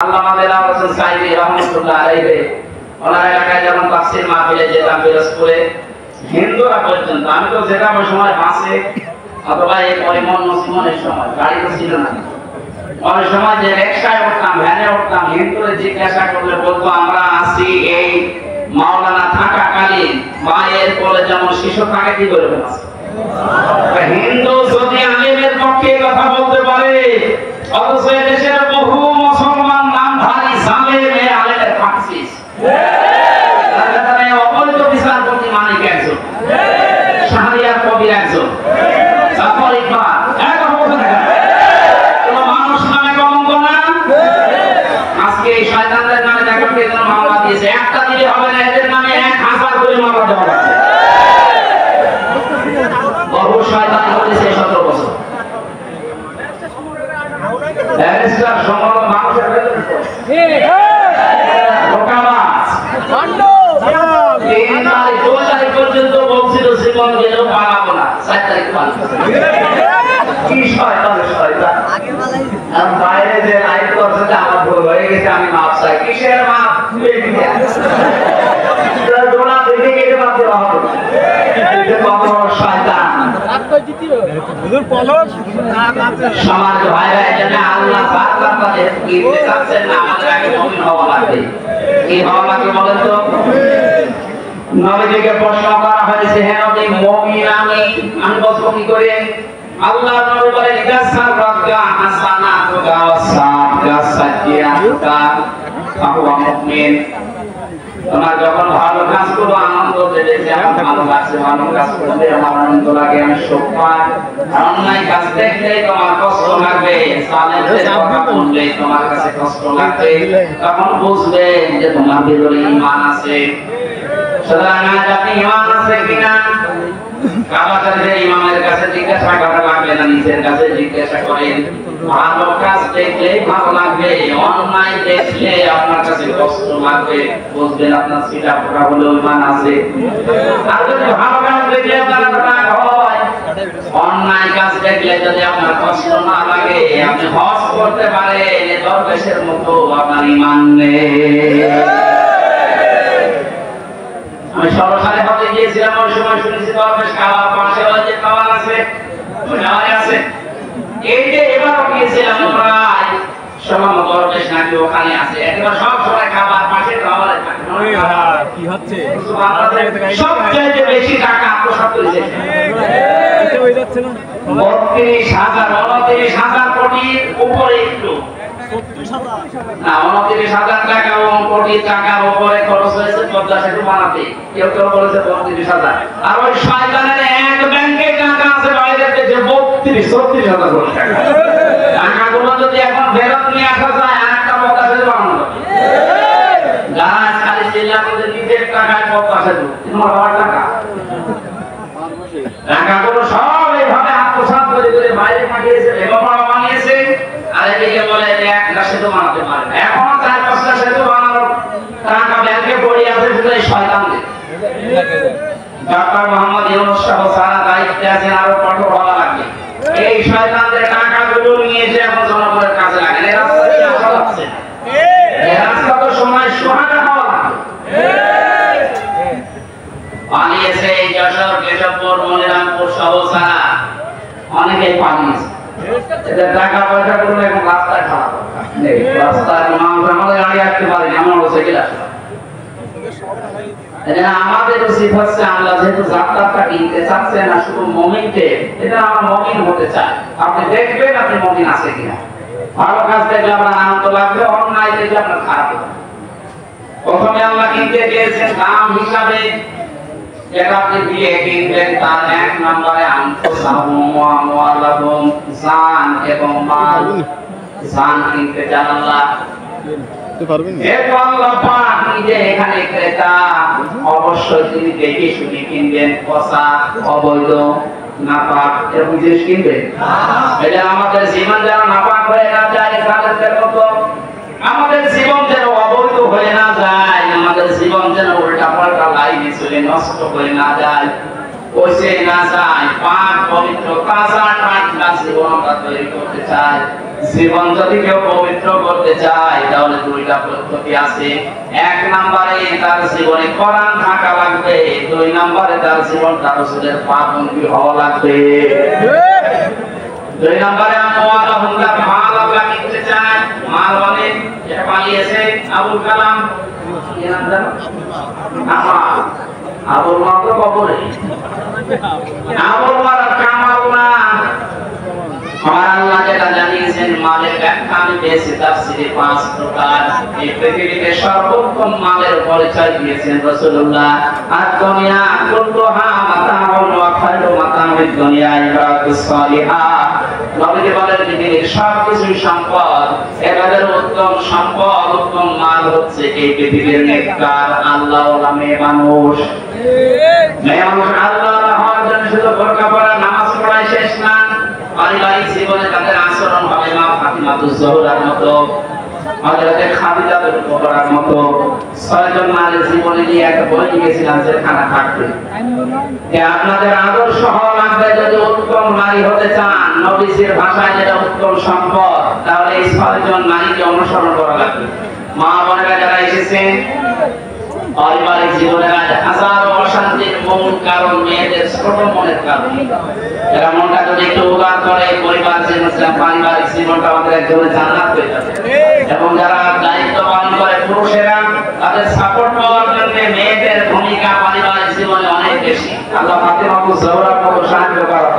আল্লামা বেলাল হোসেন সাইদি রহমাতুল্লাহ আলাইহি ওনার এলাকায় যখন তাফসীর মাহফিলে যেতাম পিরোজপুরে, হিন্দুরা পর্যন্ত, আমি তো যেতাম ওই সময় বাসে অথবা এই পরিমল মুসলিমের সময়, গাড়ি তো ছিল না, ওই সময় যে রিকশায় উঠতাম, ভ্যানে উঠতাম, হিন্দুরা জিজ্ঞাসা করলে বলতো আমরা আসি এই মাওলানা থাকাকালীন মায়ের কোলে যেমন শিশু থাকে কি করে বলছে। হিন্দু যদি আলেমের পক্ষে কথা বলতে পারে, অথচ দেশের বহু মুসলমান নামধারী জালেমে আলেমের ফাঁসিস অবৈধ বিচারপতি মানিক একজন, শাহরিয়ার কবির একজন, জাফর ইকবাল মানুষ নামে কলঙ্ক না। আজকে এই শয়তানদের নামে দেখো কে যেন মামলা দিয়েছে, একটা দিলে হবে না, এদের নামে 1000 করে মামলা দেওয়া লাগবে। বহু শয়তান হয়েছে 17 বছর। ব্যারিস্টার সম্মান মানুষের ভেতরে ধোঁকাবাজ ভণ্ড 2 তারিখ পর্যন্ত বলছিল জীবন গেলেও পালাবো না, 4 তারিখ পালাবো। কি শয়তান শয়তান! আমি বাইরে যে লাইভ করছে যে আমার ভুল হয়ে গেছে, আমি মাপ চাই। কিসের মাপ? দোলা দেখে গেলে মাপ দেওয়া হবে। কত শয়তান! সমাজ ভাইরা এখানে আল্লাহ বারবার তাদের কিনতে চাচ্ছেন না, আমাদের আগে মুমিন হওয়া লাগবে। কি হওয়া লাগবে বলেন তো? নবীজিকে প্রশ্ন করা হয়েছে, হে নবী, মুমিন আমি বলবো কি করে? আল্লাহ নবী বলেন, ইদাসার রাকা হাসানাতুকা ওয়াসাবকা সাকিয়াতুকা ফাহুয়া মুমিন। তোমার যখন ভালো কাজ করো আনন্দ দেবে, যে আমার ভালো লাগছে, ভালো কাজ করলে আমার আনন্দ লাগে, আমি সুখ পাই। আর অন্যায় কাজ দেখলে তোমার কষ্ট লাগবে, সালেহদের কথা শুনলে তোমার কাছে কষ্ট লাগবে, তখন বুঝবে যে তোমার ভিতরে ঈমান আছে। সুতরাং আজ আপনি ঈমান আছে কিনা কাবা শরীফের ইমামের কাছে জিজ্ঞাসা করা লাগবে না, নিজের কাছে জিজ্ঞাসা করেন। ভালো কাজ দেখলে ভালো লাগবে, অন্যায় দেখলে আপনার কাছে কষ্ট লাগবে, বুঝবেন আপনার সিটা পোকা বলে ঈমান আছে। আর যদি ভালো কাজ দেখলে আপনার রাগ হয়, অন্যায় কাজ দেখলে যদি আপনার কষ্ট না লাগে, আপনি হজ করতে পারেন, দরবেশের মতো আপনার ঈমান নেই। আমি সরকারে হতে গিয়েছিলাম, ওই সময় শুনেছি দরবেশ কাবার পাশে যে কাবার আছে, ওখানে আছে। এই যে এবারও গিয়েছিলাম, প্রায় সবার দরবেশ নাকি ওখানে আছে, একবার সব সময় খাবার পাশে কাবারে থাকে। কি হচ্ছে? সবচেয়ে বেশি টাকা আত্মসাৎ করেছে, 32,000 কোটির উপরে একটু না, 29,000 টাকা কোটি টাকার উপরে খরচ হয়েছে পদ্মা সেতু বানাতে। কেউ কেউ বলেছে 32,000। আর ওই শয়তানের এক ব্যাংকে টাকা আছে বাইরের দেশে 32-34,000 কোটি টাকা। টাকাগুলো যদি এখন ফেরত নিয়ে আসা যায়, আর একটা পদ্মা সেতু বানানো যাবে। যারা খালি জেলা করে নিজের টাকায় পদ্মা সেতু, তোমার বাবার টাকা, টাকাগুলো সব এইভাবে আত্মসাৎ করে করে বাইরে পাঠিয়েছে, লেখাপড়া বানিয়েছে। আর এদিকে বলে একটা সেতু বানাতে পারে না। এখন 4-5টা সেতু বানানোর টাকা ব্যাংকে পড়ে আছে, শুধু এই শয়তানদের। ডক্টর মোহাম্মদ ইউনূস সহ সারা দায়িত্বে আছেন, আরো কঠোর হওয়া লাগবে। এই শয়তানদের টাকাগুলো নিয়ে এসে এখন জনগণের কাজে লাগে। এই রাস্তা দিয়ে আসা যাচ্ছে না, এই রাস্তা তো সময় সোহাগা হওয়া লাগবে। পালিয়েছে এই যশোর, কেশবপুর, মনিরামপুর সহ সারা অনেকেই পালিয়েছে। এদের টাকা পয়সা করলে এখন রাস্তায় খারাপ, রাস্তায় মানুষ আমাদের গাড়ি আসতে পারে না, আমার সাইকেল আসে। আমাদের উচিত হচ্ছে, আল্লাহ যেহেতু যাত্রাটা কিনতে চাচ্ছে না শুধু মুমিনকে, এটা আমরা মুমিন হতে চাই। আপনি দেখবেন আপনি মুমিন আছে কিনা। ভালো কাজ দেখলে আপনার আনন্দ লাগবে, অন্যায় দেখলে আপনার খারাপ লাগবে। প্রথমে আল্লাহ কিনতে চেয়েছেন দাম হিসাবে, যেটা আপনি দিয়ে কিনবেন তার 1 নম্বরে জান এবং মাল। জান কিনতে চান আল্লাহ, এখানে ক্রেতা অবশ্যই তিনি দেখে শুনে কিনবেন, পচা অবৈধ নাপাক এরকম জিনিস কিনবেন। এটা আমাদের জীবন যেন নাপাক হয়ে না যায়, আমাদের জীবন যেন অবৈধ হয়ে না যায়, আমাদের জীবন যেন উল্টা পাল্টা লাইনে চলে নষ্ট হয়ে না যায়, পচে না যায়। পাক পবিত্র তাজা টাটকা জীবন আমরা তৈরি করতে চাই। জীবন যদি কেউ পবিত্র করতে চায় তাহলে দুইটা পদ্ধতি আছে। এক নম্বরে তার জীবনে কোরআন থাকা লাগবে, দুই নম্বরে তার জীবনটা রাসূলের পাবন্দী হওয়া লাগবে। দুই নম্বরে আমওয়ালা হুমলা মাল আল্লাহ নিতে চায়, মাল মানে এটা পালিয়েছে আবুল কালাম কি নাম জানো? আবুল মাল তো কবরে আবুল মাল কামাল না। আমার আল্লাহ যেটা জানিয়েছেন মালের ব্যাখ্যা আমি পেয়েছি তাফসীরে 5 প্রকার। এই পৃথিবীতে সর্বোত্তম মালের পরিচয় দিয়েছেন রাসূলুল্লাহ। আদ-দুনিয়া কুল্লুহা মাতাউন ওয়া খায়রু মাতাউদ দুনিয়া ইমরাতুস সালিহা। নবীজি বলেন পৃথিবীর সবকিছুই সম্পদ, এবারে উত্তম সম্পদ উত্তম মাল হচ্ছে এই পৃথিবীর নেককার আল্লাহওয়ালা মেয়ে মানুষ। মেয়ে মানুষ আল্লাহওয়ালা হওয়ার জন্য শুধু বোরকা পরা নামাজ পড়াই শেষ না, পারিবারিক জীবনে তাদের আচরণ হবে মা ফাতিমাতুজ জোহরার মতো, হযরতে খাদিজা বিনতে কুবরার মতো। 6 জন নারীর জীবনে নিয়ে একটা বই লিখেছিলাম যে খানা থাকবে। আপনাদের আদর্শ হওয়া লাগবে, যদি উত্তম নারী হতে চান নবীজির ভাষায় যেটা উত্তম সম্পদ, তাহলে এই 6 জন নারীকে অনুসরণ করা লাগবে। মা বোনেরা যারা এসেছেন পারিবারিক জীবনের হাজারো অশান্তির মূল কারণ মেয়েদের ছোট মনের কারণ। এরা মনটা যদি একটু উদার করে পরিবার জীবন পারিবারিক জীবনটা আমাদের একজনের জান্নাত হয়ে যাবে। এবং যারা দায়িত্ব পালন করে পুরুষেরা তাদের সাপোর্ট পাওয়ার জন্য মেয়েদের ভূমিকা পারিবারিক জীবনে অনেক বেশি। আল্লাহ ফাতিমাতুজ জোহরার মতো সাহায্য করা